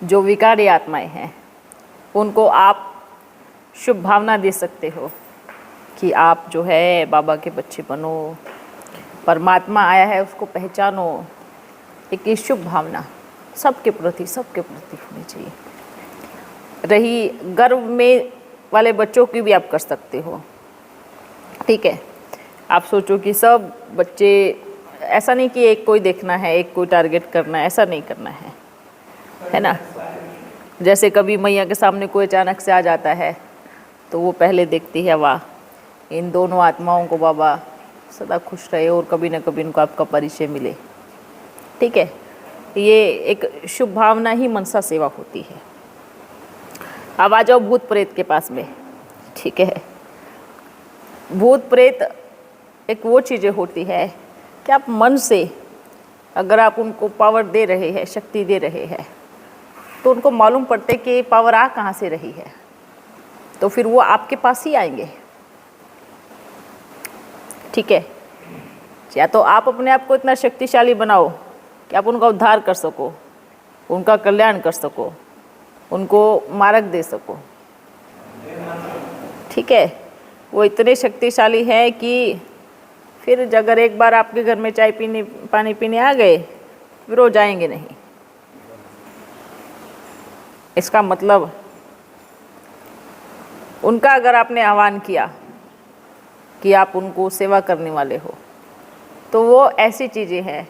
जो विकारी आत्माएं हैं उनको आप शुभ भावना दे सकते हो कि आप जो है बाबा के बच्चे बनो, परमात्मा आया है उसको पहचानो। एक ये शुभ भावना सबके प्रति होनी चाहिए। रही गर्व में वाले बच्चों की भी आप कर सकते हो, ठीक है। आप सोचो कि सब बच्चे, ऐसा नहीं कि एक कोई देखना है, एक कोई टारगेट करना है, ऐसा नहीं करना है ना। जैसे कभी मैया के सामने कोई अचानक से आ जाता है तो वो पहले देखती है, वाह इन दोनों आत्माओं को बाबा सदा खुश रहे और कभी ना कभी इनको आपका परिचय मिले, ठीक है। ये एक शुभ भावना ही मनसा सेवा होती है। अब आ जाओ भूत प्रेत के पास में, ठीक है। भूत प्रेत एक वो चीज़ें होती है कि आप मन से अगर आप उनको पावर दे रहे हैं, शक्ति दे रहे हैं, तो उनको मालूम पड़ते कि ये पावर आ कहाँ से रही है, तो फिर वो आपके पास ही आएंगे, ठीक है। या तो आप अपने आप को इतना शक्तिशाली बनाओ कि आप उनका उद्धार कर सको, उनका कल्याण कर सको, उनको मार्ग दे सको, ठीक है। वो इतने शक्तिशाली है कि फिर अगर एक बार आपके घर में चाय पीने पानी पीने आ गए फिर वो जाएंगे नहीं। इसका मतलब उनका अगर आपने आह्वान किया कि आप उनको सेवा करने वाले हो, तो वो ऐसी चीज़ें हैं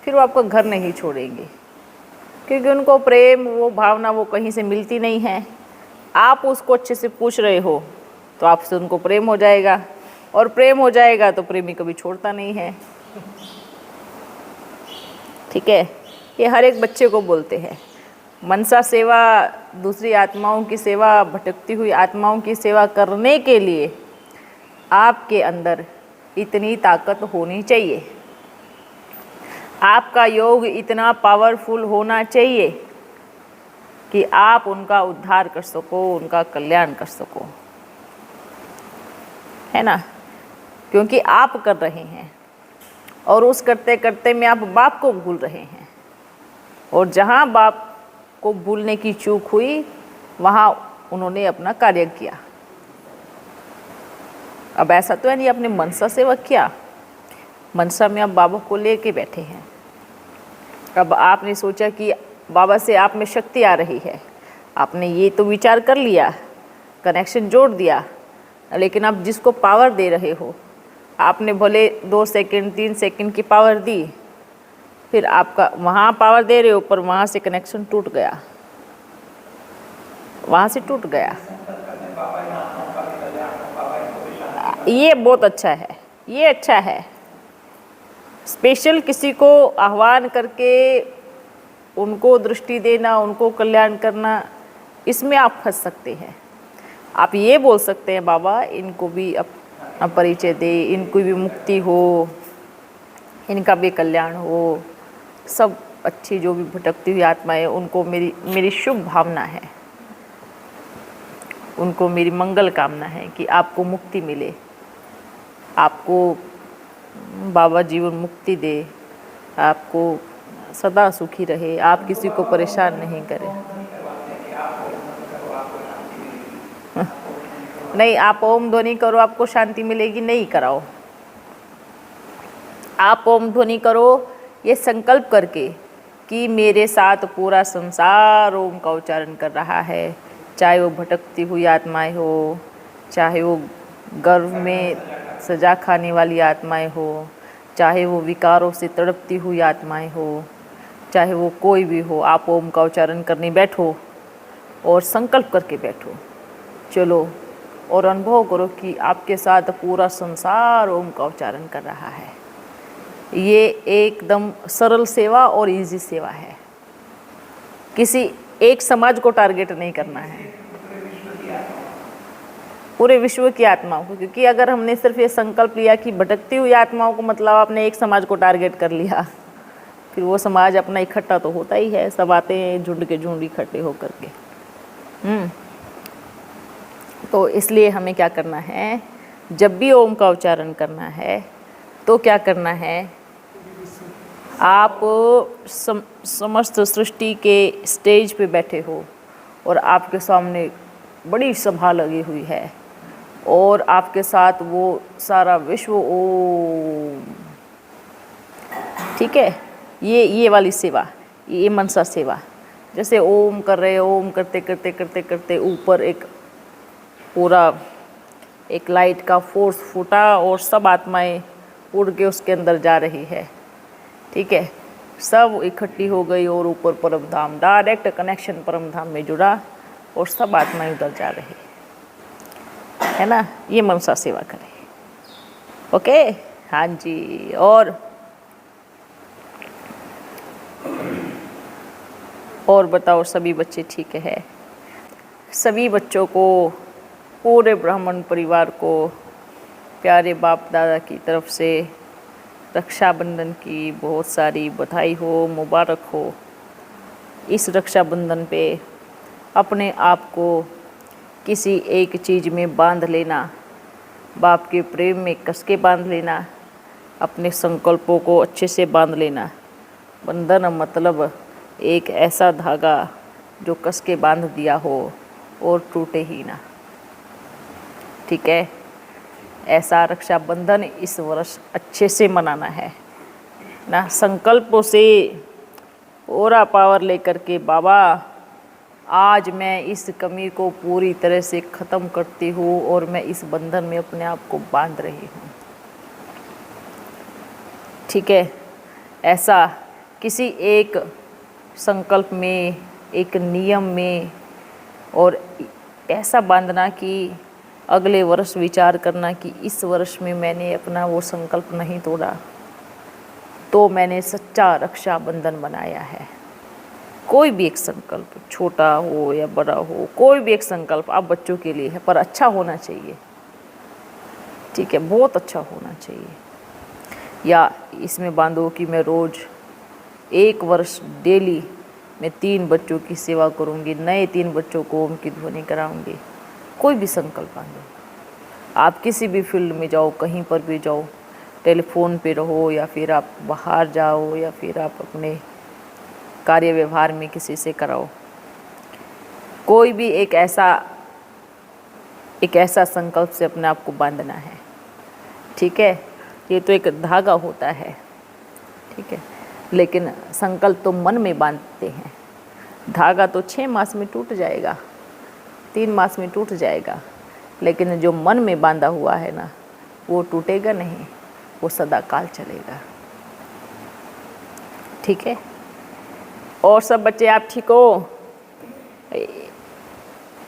फिर वो आपका घर नहीं छोड़ेंगे, क्योंकि उनको प्रेम, वो भावना वो कहीं से मिलती नहीं है। आप उसको अच्छे से पूछ रहे हो तो आपसे उनको प्रेम हो जाएगा, और प्रेम हो जाएगा तो प्रेमी कभी छोड़ता नहीं है, ठीक है। ये हर एक बच्चे को बोलते हैं। मनसा सेवा, दूसरी आत्माओं की सेवा, भटकती हुई आत्माओं की सेवा करने के लिए आपके अंदर इतनी ताकत होनी चाहिए, आपका योग इतना पावरफुल होना चाहिए कि आप उनका उद्धार कर सको, उनका कल्याण कर सको, है ना। क्योंकि आप कर रहे हैं और उस करते करते में आप बाप को भूल रहे हैं, और जहाँ बाप को भूलने की चूक हुई वहाँ उन्होंने अपना कार्य किया। अब ऐसा तो है नहीं आपने मनसा सेवा किया, मनसा में आप बाबा को लेके बैठे हैं। अब आपने सोचा कि बाबा से आप में शक्ति आ रही है, आपने ये तो विचार कर लिया, कनेक्शन जोड़ दिया, लेकिन आप जिसको पावर दे रहे हो, आपने भले 2 सेकंड 3 सेकंड की पावर दी, फिर आपका वहाँ पावर दे रहे हो पर वहाँ से कनेक्शन टूट गया, वहाँ से टूट गया। ये बहुत अच्छा है, ये अच्छा है। स्पेशल किसी को आह्वान करके उनको दृष्टि देना, उनको कल्याण करना, इसमें आप फंस सकते हैं। आप ये बोल सकते हैं बाबा इनको भी अपना परिचय दे, इनको भी मुक्ति हो, इनका भी कल्याण हो, सब अच्छी जो भी भटकती हुई आत्माएं उनको मेरी शुभ भावना है, उनको मेरी मंगल कामना है कि आपको मुक्ति मिले, आपको बाबा जीवन मुक्ति दे, आपको सदा सुखी रहे, आप किसी को परेशान नहीं करें। नहीं, आप ओम ध्वनि करो आपको शांति मिलेगी, नहीं कराओ। आप ओम ध्वनि करो ये संकल्प करके कि मेरे साथ पूरा संसार ओम का उच्चारण कर रहा है, चाहे वो भटकती हुई आत्माएं हो, चाहे वो गर्भ में सजा खाने वाली आत्माएं हो, चाहे वो विकारों से तड़पती हुई आत्माएं हो, चाहे वो कोई भी हो। आप ओम का उच्चारण करने बैठो और संकल्प करके बैठो, चलो, और अनुभव करो कि आपके साथ पूरा संसार ओम का उच्चारण कर रहा है। ये एकदम सरल सेवा और इजी सेवा है, किसी एक समाज को टारगेट नहीं करना है, पूरे विश्व की आत्माओं को। क्योंकि अगर हमने सिर्फ ये संकल्प लिया कि भटकती हुई आत्माओं को, मतलब आपने एक समाज को टारगेट कर लिया, फिर वो समाज अपना इकट्ठा तो होता ही है, सब आते हैं झुंड के झुंड इकट्ठे होकर के। तो इसलिए हमें क्या करना है, जब भी ओम का उच्चारण करना है तो क्या करना है, आप समस्त सृष्टि के स्टेज पे बैठे हो और आपके सामने बड़ी सभा लगी हुई है और आपके साथ वो सारा विश्व ओम, ठीक है, ये वाली सेवा, ये मनसा सेवा। जैसे ओम कर रहे, ओम करते करते करते करते ऊपर एक पूरा एक लाइट का फोर्स फूटा और सब आत्माएं उड़ के उसके अंदर जा रही है, ठीक है, सब इकट्ठी हो गई और ऊपर परम धाम, डायरेक्ट कनेक्शन परम धाम में जुड़ा और सब आत्माएं उधर जा रही है ना। ये मनसा सेवा करें, ओके। हाँ जी। और बताओ, सभी बच्चे ठीक है? सभी बच्चों को, पूरे ब्राह्मण परिवार को प्यारे बाप दादा की तरफ से रक्षाबंधन की बहुत सारी बधाई हो, मुबारक हो। इस रक्षाबंधन पे अपने आप को किसी एक चीज़ में बांध लेना, बाप के प्रेम में कस के बांध लेना, अपने संकल्पों को अच्छे से बांध लेना। बंधन मतलब एक ऐसा धागा जो कस के बांध दिया हो और टूटे ही ना, ठीक है। ऐसा रक्षाबंधन इस वर्ष अच्छे से मनाना है ना, संकल्पों से पूरा पावर लेकर के, बाबा आज मैं इस कमी को पूरी तरह से ख़त्म करती हूँ और मैं इस बंधन में अपने आप को बांध रही हूँ, ठीक है। ऐसा किसी एक संकल्प में, एक नियम में, और ऐसा बांधना कि अगले वर्ष विचार करना कि इस वर्ष में मैंने अपना वो संकल्प नहीं तोड़ा तो मैंने सच्चा रक्षाबंधन बनाया है। कोई भी एक संकल्प, छोटा हो या बड़ा हो, कोई भी एक संकल्प आप बच्चों के लिए है, पर अच्छा होना चाहिए, ठीक है, बहुत अच्छा होना चाहिए। या इसमें बांधो कि मैं रोज़ 1 वर्ष डेली मैं 3 बच्चों की सेवा करूंगी, नए 3 बच्चों को ओम की ध्वनि कराऊंगी। कोई भी संकल्प बांधो। आप किसी भी फील्ड में जाओ, कहीं पर भी जाओ, टेलीफोन पे रहो या फिर आप बाहर जाओ या फिर आप अपने कार्य व्यवहार में किसी से कराओ, कोई भी एक ऐसा संकल्प से अपने आप को बांधना है, ठीक है। ये तो एक धागा होता है, ठीक है, लेकिन संकल्प तो मन में बांधते हैं। धागा तो 6 मास में टूट जाएगा, 3 मास में टूट जाएगा, लेकिन जो मन में बांधा हुआ है ना, वो टूटेगा नहीं, वो सदा काल चलेगा, ठीक है। और सब बच्चे आप ठीक हो?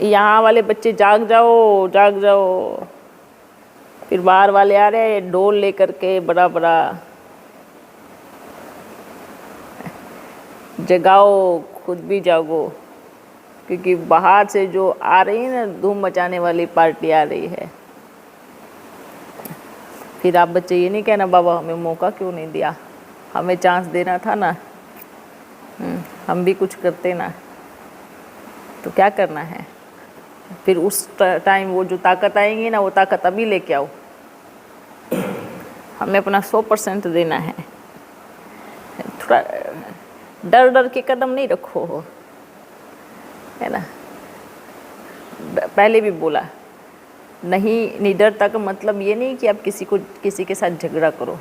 यहाँ वाले बच्चे जाग जाओ, जाग जाओ। फिर बाहर वाले आ रहे हैं डोल लेकर के, बड़ा बड़ा जगाओ, खुद भी जागो, क्योंकि बाहर से जो आ रही है ना, धूम मचाने वाली पार्टी आ रही है। फिर आप बच्चे ये नहीं कहना बाबा हमें मौका क्यों नहीं दिया, हमें चांस देना था ना, हम भी कुछ करते ना। तो क्या करना है फिर उस टाइम, वो जो ताकत आएंगी ना, वो ताकत अभी लेके आओ। हमें अपना 100% देना है। थोड़ा डर डर के कदम नहीं रखो, है ना। पहले भी बोला, नहीं निडरता का मतलब ये नहीं कि आप किसी के साथ झगड़ा करो।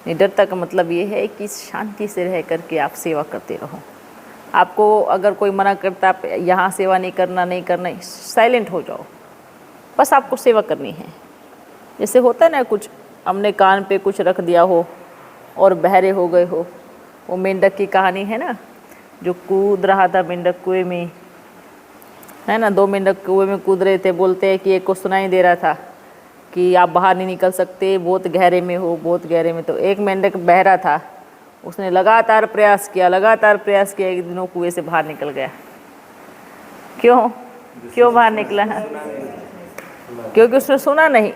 निडरता का मतलब ये है कि शांति से रह करके आप सेवा करते रहो। आपको अगर कोई मना करता आप यहाँ सेवा नहीं करना, साइलेंट हो जाओ, बस आपको सेवा करनी है। जैसे होता है ना, कुछ हमने कान पे कुछ रख दिया हो और बहरे हो गए हो। वो मेंढक की कहानी है ना, जो कूद रहा था मेंढक कुएं में, है ना। 2 मेंढक कुएं में कूद रहे थे, बोलते हैं कि एक को सुनाई दे रहा था कि आप बाहर नहीं निकल सकते, बहुत गहरे में हो, बहुत गहरे में। तो एक मेंढक बहरा था, उसने लगातार प्रयास किया, एक दिन वो कुएं से बाहर निकल गया। क्यों बाहर निकला है? क्योंकि उसने सुना नहीं,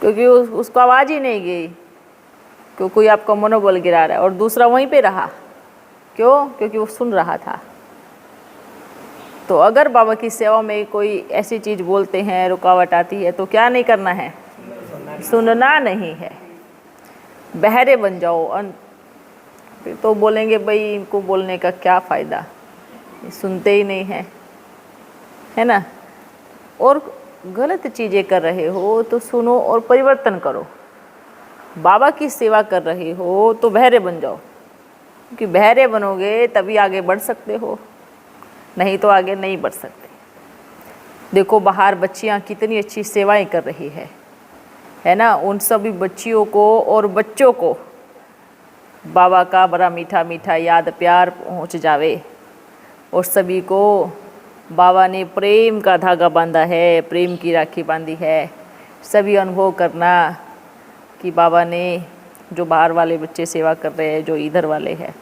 क्योंकि उसको आवाज़ ही नहीं गई, क्योंकि कोई आपका मनोबल गिरा रहा है। और दूसरा वहीं पे रहा, क्योंकि वो सुन रहा था। तो अगर बाबा की सेवा में कोई ऐसी चीज़ बोलते हैं, रुकावट आती है, तो क्या नहीं करना है? सुनना नहीं है। बहरे बन जाओ। फिर तो बोलेंगे भाई इनको बोलने का क्या फ़ायदा, ये सुनते ही नहीं हैं, है ना। और गलत चीज़ें कर रहे हो तो सुनो और परिवर्तन करो। बाबा की सेवा कर रहे हो तो बहरे बन जाओ, क्योंकि बहरे बनोगे तभी आगे बढ़ सकते हो, नहीं तो आगे नहीं बढ़ सकते। देखो बाहर बच्चियाँ कितनी अच्छी सेवाएं कर रही है ना। उन सभी बच्चियों को और बच्चों को बाबा का बड़ा मीठा मीठा याद प्यार पहुंच जावे, और सभी को बाबा ने प्रेम का धागा बांधा है, प्रेम की राखी बांधी है। सभी अनुभव करना कि बाबा ने, जो बाहर वाले बच्चे सेवा कर रहे हैं, जो इधर वाले हैं,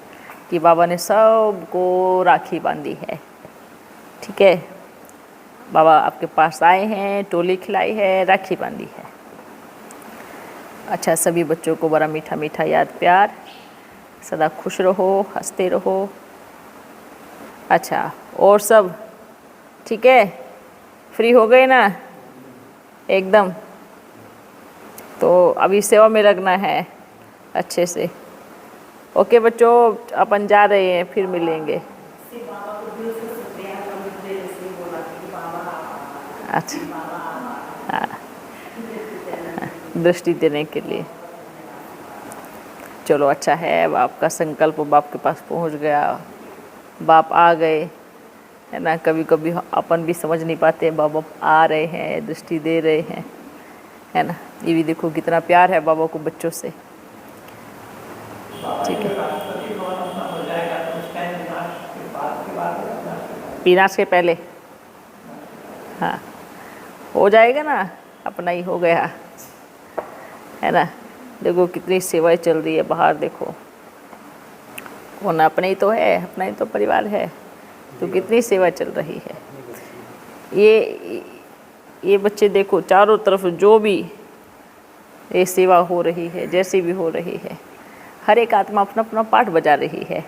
कि बाबा ने सबको राखी बांधी है। ठीक है, बाबा आपके पास आए हैं, टोली खिलाई है, राखी बांधी है। अच्छा, सभी बच्चों को बड़ा मीठा मीठा याद प्यार, सदा खुश रहो, हंसते रहो। अच्छा, और सब ठीक है, फ्री हो गए ना एकदम। तो अभी सेवा में लगना है अच्छे से। ओके बच्चों, अपन जा रहे हैं, फिर मिलेंगे। अच्छा, हाँ, दृष्टि देने के लिए। चलो अच्छा है, बाप का संकल्प बाप के पास पहुंच गया, बाप आ गए, है ना। कभी कभी अपन भी समझ नहीं पाते, बाबा आ रहे हैं, दृष्टि दे रहे हैं, है ना। ये भी देखो कितना प्यार है बाबा को बच्चों से। ठीक है, पीनास के पहले, हाँ हो जाएगा ना, अपना ही हो गया, है ना। देखो कितनी सेवाएं चल रही है बाहर, देखो कौन अपने ही तो है, अपना ही तो परिवार है, तो कितनी सेवा चल रही है। ये बच्चे देखो चारों तरफ जो भी ये सेवा हो रही है, जैसी भी हो रही है, हर एक आत्मा अपना अपना पाठ बजा रही है।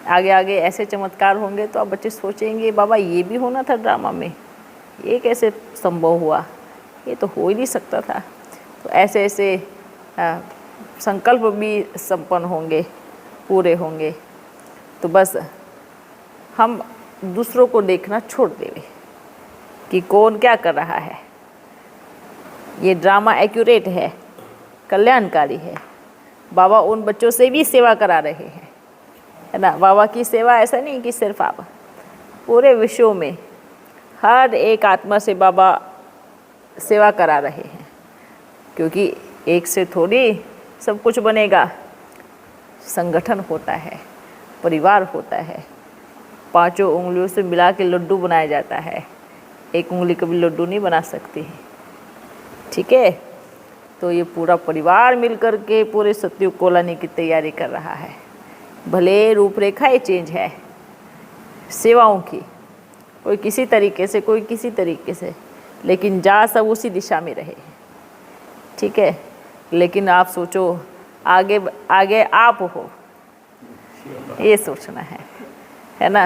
आगे आगे ऐसे चमत्कार होंगे तो आप बच्चे सोचेंगे बाबा ये भी होना था ड्रामा में, ये कैसे संभव हुआ, ये तो हो ही नहीं सकता था। तो ऐसे ऐसे संकल्प भी संपन्न होंगे, पूरे होंगे। तो बस हम दूसरों को देखना छोड़ देंगे कि कौन क्या कर रहा है। ये ड्रामा एक्यूरेट है, कल्याणकारी है। बाबा उन बच्चों से भी सेवा करा रहे हैं, है ना। बाबा की सेवा ऐसा नहीं कि सिर्फ आप, पूरे विश्व में हर एक आत्मा से बाबा सेवा करा रहे हैं, क्योंकि एक से थोड़ी सब कुछ बनेगा। संगठन होता है, परिवार होता है, पांचों उंगलियों से मिला के लड्डू बनाया जाता है, एक उंगली कभी लड्डू नहीं बना सकती है। ठीक है, तो ये पूरा परिवार मिलकर के पूरे सतयुग को लाने की तैयारी कर रहा है। भले रूपरेखा चेंज है सेवाओं की, कोई किसी तरीके से, कोई किसी तरीके से, लेकिन जा सब उसी दिशा में रहे। ठीक है, लेकिन आप सोचो आगे आगे आप हो, ये सोचना है ना।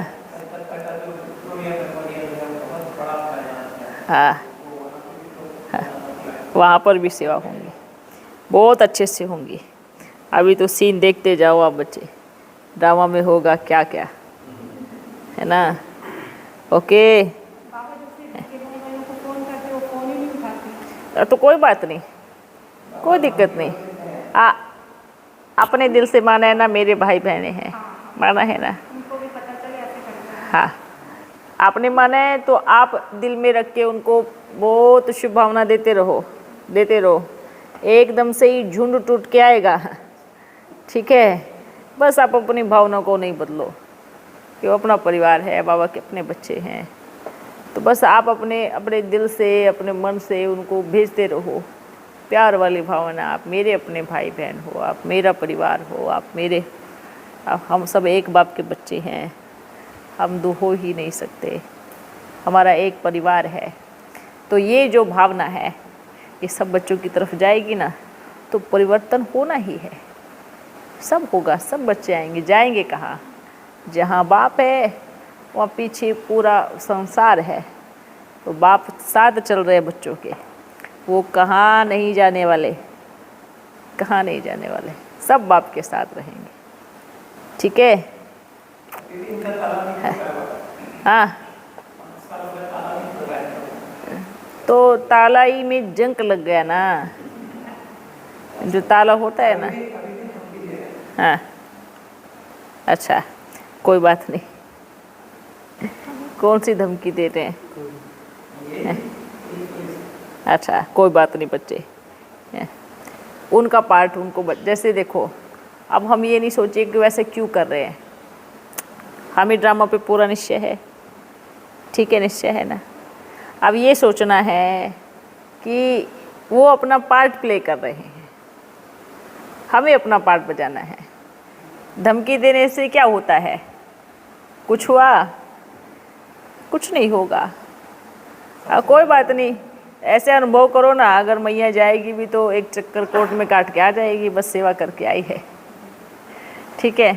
हाँ, हाँ, वहाँ पर भी सेवा होंगी, बहुत अच्छे से होंगी। अभी तो सीन देखते जाओ आप बच्चे, ड्रामा में होगा क्या क्या, है ना। ओके, तो कोई बात नहीं, कोई दिक्कत नहीं। अपने दिल से माना है ना, मेरे भाई बहने हैं, माना है ना। हाँ, आपने माना है तो आप दिल में रख के उनको बहुत शुभ भावना देते रहो, देते रहो। एकदम से ही झुंड टूट के आएगा। ठीक है, बस आप अपनी भावना को नहीं बदलो, कि वो अपना परिवार है, बाबा के अपने बच्चे हैं। तो बस आप अपने अपने दिल से, अपने मन से उनको भेजते रहो प्यार वाली भावना। आप मेरे अपने भाई बहन हो, आप मेरा परिवार हो, हम सब एक बाप के बच्चे हैं, हम दो हो ही नहीं सकते, हमारा एक परिवार है। तो ये जो भावना है ये सब बच्चों की तरफ जाएगी ना, तो परिवर्तन होना ही है, सब होगा, सब बच्चे आएंगे। जाएंगे कहाँ? जहाँ बाप है वहाँ पीछे पूरा संसार है। तो बाप साथ चल रहे बच्चों के, वो कहाँ नहीं जाने वाले, कहाँ नहीं जाने वाले, सब बाप के साथ रहेंगे। ठीक है? हाँ, तो ताला ही में जंक लग गया ना, जो ताला होता है ना। हाँ, अच्छा, कोई बात नहीं। कौन सी धमकी दे रहे हैं? अच्छा, कोई बात नहीं बच्चे, उनका पार्ट उनको जैसे देखो, अब हम ये नहीं सोचिए कि वैसे क्यों कर रहे हैं। हमें ड्रामा पे पूरा निश्चय है, ठीक है, निश्चय है ना। अब ये सोचना है कि वो अपना पार्ट प्ले कर रहे हैं, हमें अपना पार्ट बजाना है। धमकी देने से क्या होता है? कुछ हुआ? कुछ नहीं होगा। कोई बात नहीं, ऐसे अनुभव करो ना, अगर मैया जाएगी भी तो एक चक्कर कोर्ट में काट के आ जाएगी, बस सेवा करके आई है। ठीक है,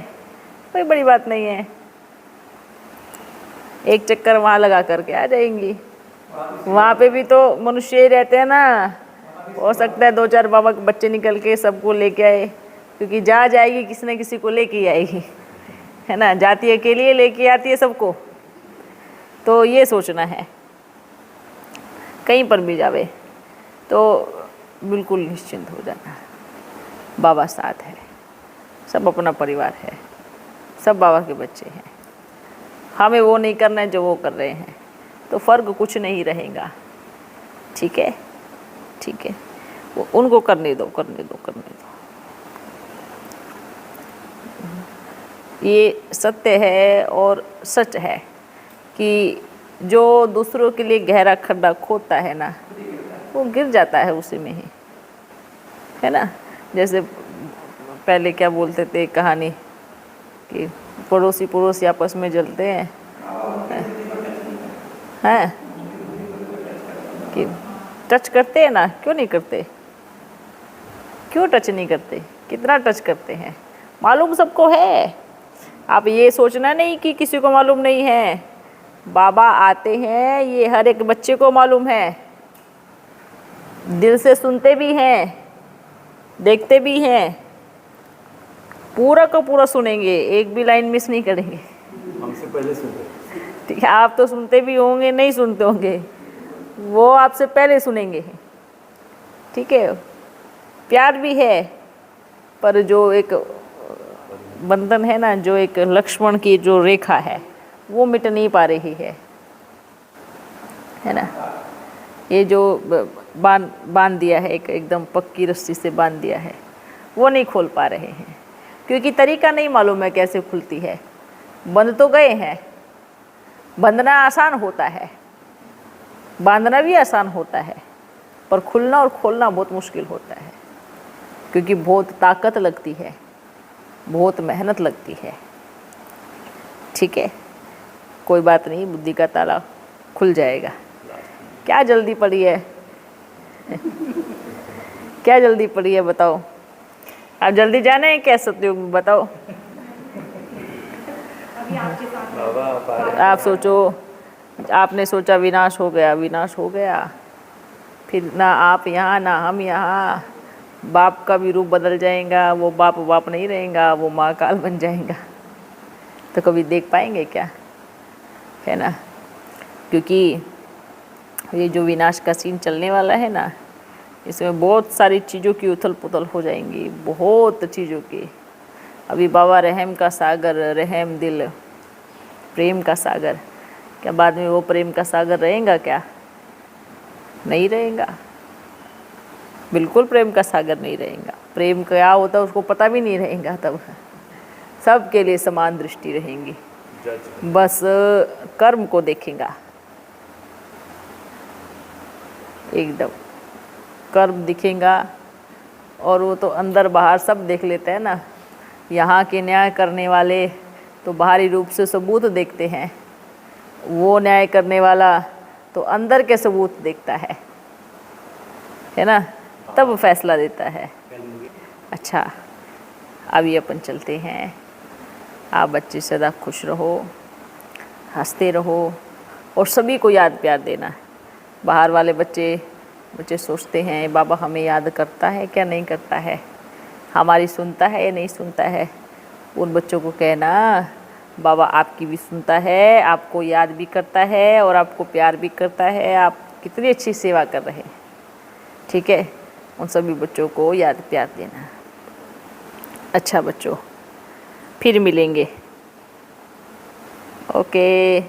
कोई बड़ी बात नहीं है, एक चक्कर वहाँ लगा करके आ जाएंगी। वहाँ पे भी तो मनुष्य ही रहते हैं ना। हो सकता है 2-4 बाबा के बच्चे निकल के सबको लेके आए, क्योंकि जा जाएगी किसी न किसी को लेके ही आएगी, है ना। जाती है अकेले लेके आती है सबको। तो ये सोचना है, कहीं पर भी जावे तो बिल्कुल निश्चिंत हो जाना, बाबा साथ है, सब अपना परिवार है, सब बाबा के बच्चे हैं। हमें वो नहीं करना है जो वो कर रहे हैं, तो फ़र्क कुछ नहीं रहेगा। ठीक है, ठीक है, वो उनको करने दो, करने दो, करने दो। ये सत्य है और सच है कि जो दूसरों के लिए गहरा खड्डा खोदता है ना, वो गिर जाता है उसी में ही, है ना। जैसे पहले क्या बोलते थे कहानी कि पड़ोसी पड़ोसी आपस में जलते हैं, हैं कि टच करते हैं ना, क्यों नहीं करते? क्यों टच नहीं करते? कितना टच करते हैं, मालूम सबको है। आप ये सोचना नहीं कि किसी को मालूम नहीं है। बाबा आते हैं, ये हर एक बच्चे को मालूम है, दिल से सुनते भी हैं, देखते भी हैं, पूरा का पूरा सुनेंगे, एक भी लाइन मिस नहीं करेंगे। हमसे पहले सुनते, ठीक है, आप तो सुनते भी होंगे, नहीं सुनते होंगे, वो आपसे पहले सुनेंगे। ठीक है, प्यार भी है, पर जो एक बंधन है ना, जो एक लक्ष्मण की जो रेखा है, वो मिट नहीं पा रही है ना। ये जो बांध दिया है, एकदम पक्की रस्सी से बांध दिया है, वो नहीं खोल पा रहे हैं, क्योंकि तरीका नहीं मालूम है कैसे खुलती है। बंध तो गए हैं, बंधना आसान होता है, बांधना भी आसान होता है, पर खुलना और खोलना बहुत मुश्किल होता है, क्योंकि बहुत ताकत लगती है, बहुत मेहनत लगती है। ठीक है, कोई बात नहीं, बुद्धि का ताला खुल जाएगा। क्या जल्दी पड़ी है? क्या जल्दी पड़ी है बताओ? आप जल्दी जाने हैं क्या सतयुग में? बताओ। आप सोचो, आपने सोचा विनाश हो गया, विनाश हो गया, फिर ना आप यहाँ ना हम यहाँ, बाप का भी रूप बदल जाएगा, वो बाप नहीं रहेगा, वो माँ काल बन जाएगा, तो कभी देख पाएंगे क्या, है ना। क्योंकि ये जो विनाश का सीन चलने वाला है ना, इसमें बहुत सारी चीज़ों की उथल पुथल हो जाएंगी, बहुत चीज़ों की। अभी बाबा रहम का सागर, रहम दिल, प्रेम का सागर, क्या बाद में वो प्रेम का सागर रहेगा क्या? नहीं रहेगा, बिल्कुल प्रेम का सागर नहीं रहेगा। प्रेम क्या होता है उसको पता भी नहीं रहेगा, तब सबके लिए समान दृष्टि रहेंगी, बस कर्म को देखेगा, एकदम कर्म दिखेगा। और वो तो अंदर बाहर सब देख लेते हैं ना। यहाँ के न्याय करने वाले तो बाहरी रूप से सबूत देखते हैं, वो न्याय करने वाला तो अंदर के सबूत देखता है ना, तब फैसला देता है। अच्छा, अभी अपन चलते हैं। आप बच्चे सदा खुश रहो, हंसते रहो, और सभी को याद प्यार देना। बाहर वाले बच्चे सोचते हैं बाबा हमें याद करता है क्या, नहीं करता है, हमारी सुनता है या नहीं सुनता है। उन बच्चों को कहना बाबा आपकी भी सुनता है, आपको याद भी करता है और आपको प्यार भी करता है, आप कितनी अच्छी सेवा कर रहे हैं। ठीक है, उन सभी बच्चों को याद प्यार देना। अच्छा बच्चों, फिर मिलेंगे। ओके।